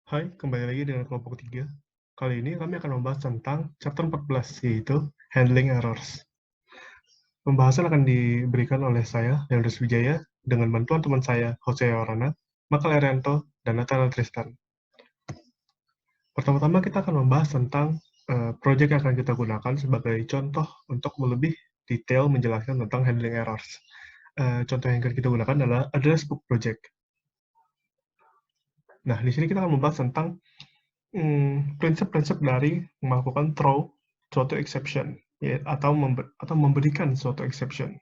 Hai, kembali lagi dengan kelompok 3. Kali ini kami akan membahas tentang chapter 14, yaitu Handling Errors. Pembahasan akan diberikan oleh saya, Leandros Wijaya, dengan bantuan teman saya, Jose Orana, Makal Erianto, dan Nathanael Tristan. Pertama-tama kita akan membahas tentang proyek yang akan kita gunakan sebagai contoh untuk lebih detail menjelaskan tentang handling errors. Contoh yang akan kita gunakan adalah Address Book Project. Nah, di sini kita akan membahas tentang prinsip-prinsip dari melakukan throw suatu exception, ya, atau memberikan suatu exception.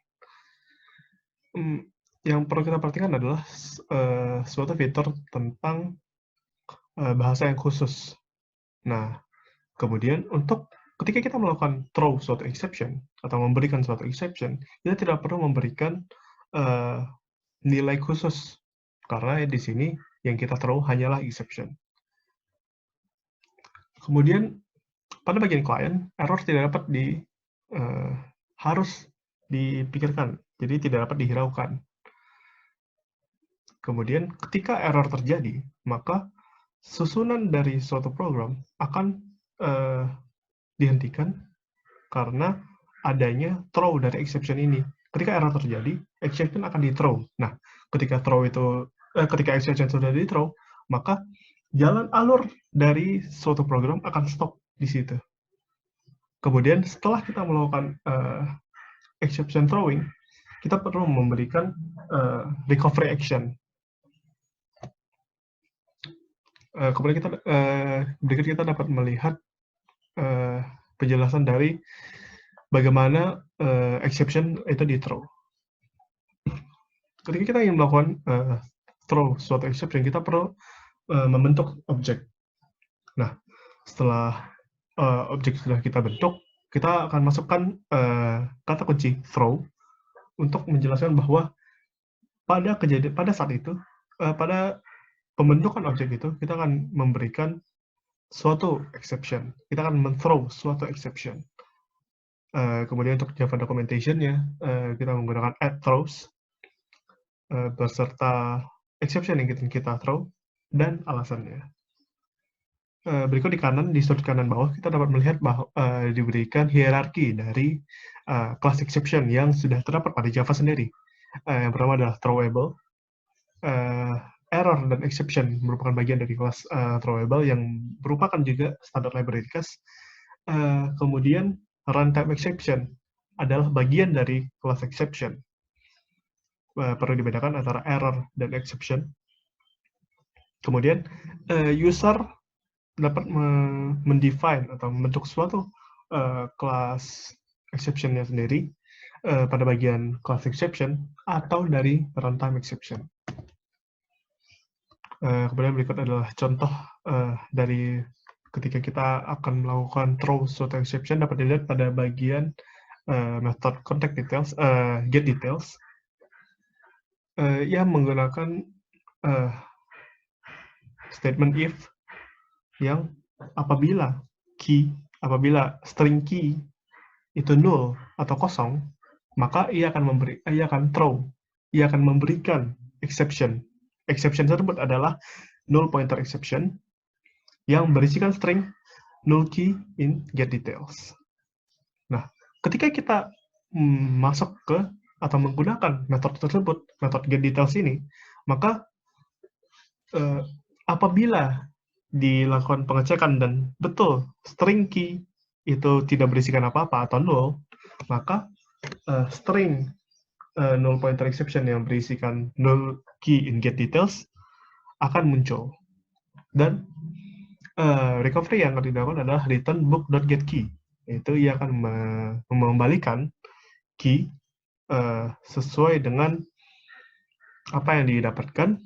Yang perlu kita perhatikan adalah suatu fitur tentang bahasa yang khusus. Nah, kemudian untuk ketika kita melakukan throw suatu exception atau memberikan suatu exception, kita tidak perlu memberikan nilai khusus karena di sini yang kita throw hanyalah exception. Kemudian pada bagian klien, error tidak dapat harus dipikirkan, jadi tidak dapat dihiraukan. Kemudian ketika error terjadi, maka susunan dari suatu program akan dihentikan karena adanya throw dari exception ini. Ketika error terjadi, exception akan di-throw. Nah, ketika exception sudah di-throw, maka jalan alur dari suatu program akan stop di situ. Kemudian setelah kita melakukan exception throwing, kita perlu memberikan recovery action. Kemudian berikut kita dapat melihat penjelasan dari bagaimana exception itu di-throw. Ketika kita ingin melakukan throw suatu exception, kita perlu membentuk objek. Nah, setelah objek sudah kita bentuk, kita akan masukkan kata kunci throw untuk menjelaskan bahwa pada saat itu, pada pembentukan objek itu, kita akan memberikan suatu exception. Kita akan men-throw suatu exception. Kemudian untuk Java documentation-nya, kita menggunakan add throws beserta exception yang kita throw dan alasannya. Berikut di sudut kanan bawah, kita dapat melihat bahwa diberikan hierarki dari class exception yang sudah terdapat pada Java sendiri. Yang pertama adalah throwable. Error dan exception merupakan bagian dari kelas throwable yang merupakan juga standar library class. Kemudian runtime exception adalah bagian dari kelas exception. Perlu dibedakan antara error dan exception. Kemudian user dapat mendefine atau membentuk suatu kelas exception-nya sendiri pada bagian class exception atau dari runtime exception. Kemudian berikut adalah contoh dari ketika kita akan melakukan throw suatu exception, dapat dilihat pada bagian method contact details, get details, yang menggunakan statement if yang apabila string key itu null atau kosong, maka ia akan memberikan exception. Exception tersebut adalah null pointer exception yang berisikan string null key in get details. Nah, ketika kita masuk ke atau menggunakan metode tersebut, metode get details ini, maka apabila dilakukan pengecekan dan betul string key itu tidak berisikan apa-apa atau null, maka string null pointer exception yang berisikan null key in get details akan muncul. Dan recovery yang akan dilakukan adalah return book.getKey. Itu ia akan mengembalikan key sesuai dengan apa yang didapatkan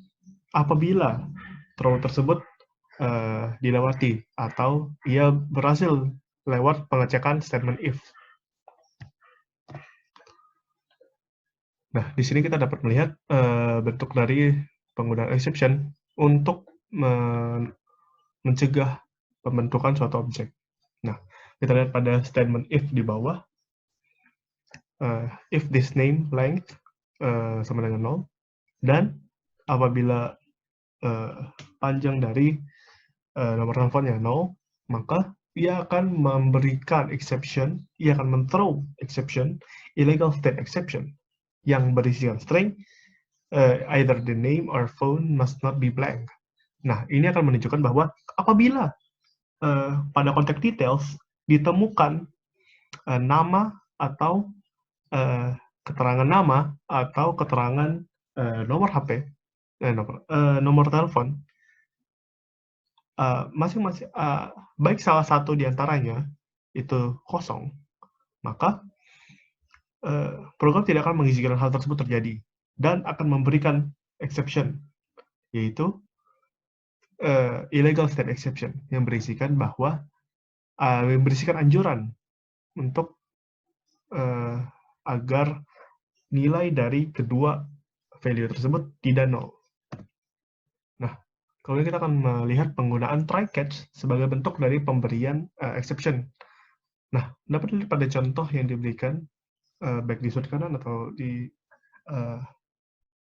apabila throw tersebut dilewati atau ia berhasil lewat pengecekan statement if. Nah, di sini kita dapat melihat bentuk dari penggunaan exception untuk mencegah pembentukan suatu objek. Nah, kita lihat pada statement if di bawah. If this name length sama dengan 0, dan apabila panjang dari nomor teleponnya 0, maka ia akan memberikan exception, ia akan men-throw exception, illegal state exception, yang berisikan string, either the name or phone must not be blank. Nah, ini akan menunjukkan bahwa apabila pada konteks details ditemukan nama atau keterangan nama atau keterangan nomor HP, nomor telepon, masing-masing baik salah satu di antaranya itu kosong, maka program tidak akan mengizinkan hal tersebut terjadi dan akan memberikan exception, yaitu illegal state exception yang berisikan bahwa berisikan anjuran untuk agar nilai dari kedua value tersebut tidak nol. Nah, kemudian kita akan melihat penggunaan try-catch sebagai bentuk dari pemberian exception. Nah, dapat dilihat pada contoh yang diberikan baik di sudut kanan atau di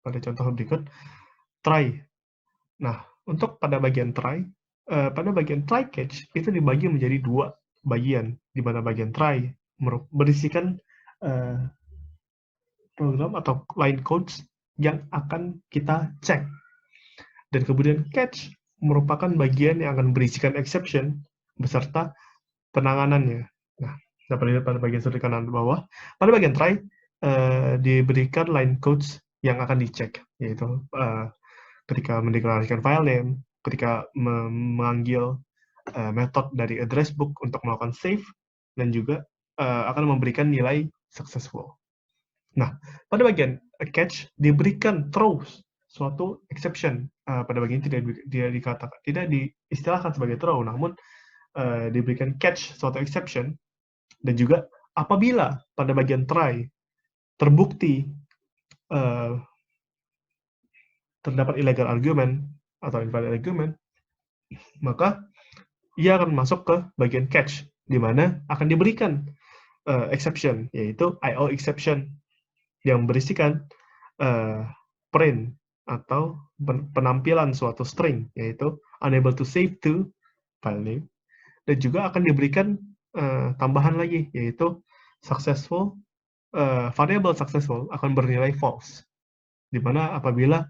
pada contoh berikut, try. Nah, untuk pada bagian try, pada bagian try-catch itu dibagi menjadi dua bagian, di mana bagian try berisikan program atau line codes yang akan kita cek. Dan kemudian catch merupakan bagian yang akan berisikan exception beserta penanganannya. Nah, dapat dilihat pada bagian sudut kanan bawah. Pada bagian try, diberikan line codes yang akan dicek, yaitu ketika mendeklarasikan file name, ketika memanggil metode dari address book untuk melakukan save, dan juga akan memberikan nilai successful. Nah, pada bagian catch diberikan throw suatu exception. Pada bagian tidak diistilahkan sebagai throw, namun diberikan catch suatu exception, dan juga apabila pada bagian try terbukti terdapat illegal argument atau invalid argument, maka ia akan masuk ke bagian catch, di mana akan diberikan exception, yaitu IO exception, yang berisikan print atau penampilan suatu string, yaitu unable to save to file name, dan juga akan diberikan tambahan lagi, yaitu successful, variable successful akan bernilai false, di mana apabila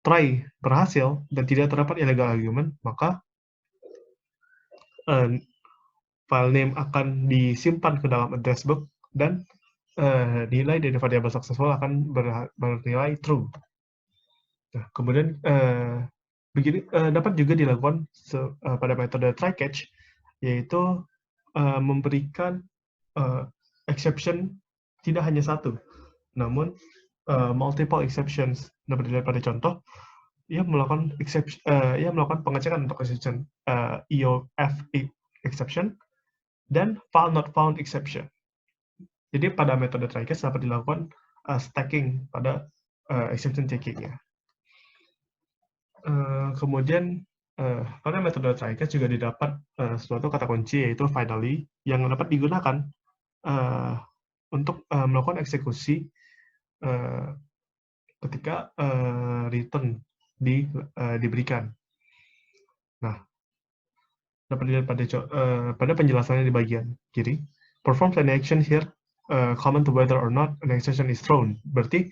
try berhasil dan tidak terdapat illegal argument, maka file name akan disimpan ke dalam address book dan nilai dari variable successful akan bernilai true. Nah, kemudian begini dapat juga dilakukan pada metode try-catch, yaitu memberikan exception tidak hanya satu, namun multiple exceptions. Dapat dilihat pada contoh, ia melakukan pengecekan untuk exception EOF exception dan file not found exception. Jadi pada metode try-catch dapat dilakukan stacking pada exception checking-nya. Kemudian pada metode try-catch juga didapat suatu kata kunci, yaitu finally, yang dapat digunakan untuk melakukan eksekusi ketika return diberikan. Nah, dapat dilihat pada penjelasannya di bagian kiri. Performs any action here, comment to whether or not an exception is thrown. Berarti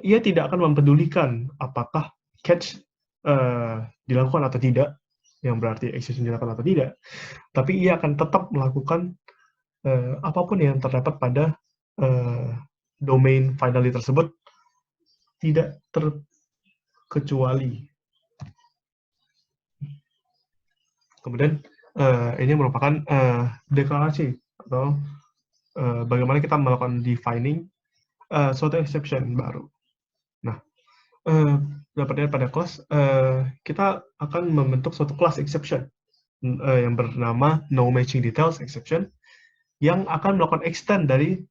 ia tidak akan mempedulikan apakah catch dilakukan atau tidak, yang berarti exception dilakukan atau tidak, tapi ia akan tetap melakukan apapun yang terdapat pada domain finally tersebut, tidak terkecuali. Kemudian ini merupakan deklarasi atau bagaimana kita melakukan defining suatu exception baru. Nah, dapat dilihat pada kelas, kita akan membentuk suatu class exception yang bernama no matching details exception, yang akan melakukan extend dari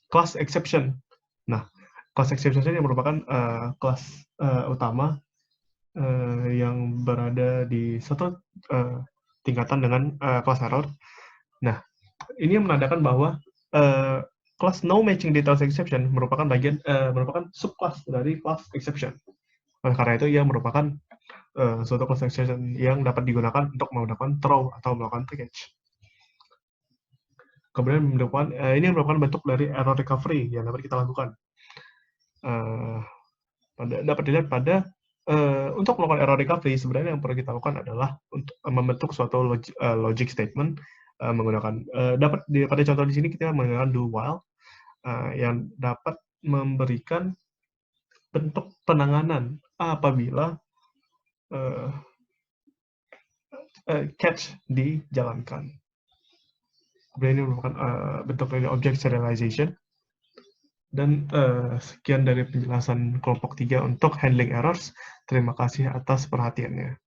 class exception. Nah, class exception ini merupakan kelas utama yang berada di satu tingkatan dengan class error. Nah, ini menandakan bahwa class no matching details exception merupakan subclass dari class exception. Karena itu ia merupakan suatu class exception yang dapat digunakan untuk melakukan throw atau melakukan package. Kemudian ini merupakan bentuk dari error recovery yang dapat kita lakukan. Dapat dilihat pada untuk melakukan error recovery, sebenarnya yang perlu kita lakukan adalah untuk membentuk suatu logic statement menggunakan pada contoh di sini kita menggunakan do while yang dapat memberikan bentuk penanganan apabila catch dijalankan. Kemudian ini merupakan bentuk dari object serialization. Dan sekian dari penjelasan kelompok 3 untuk handling errors. Terima kasih atas perhatiannya.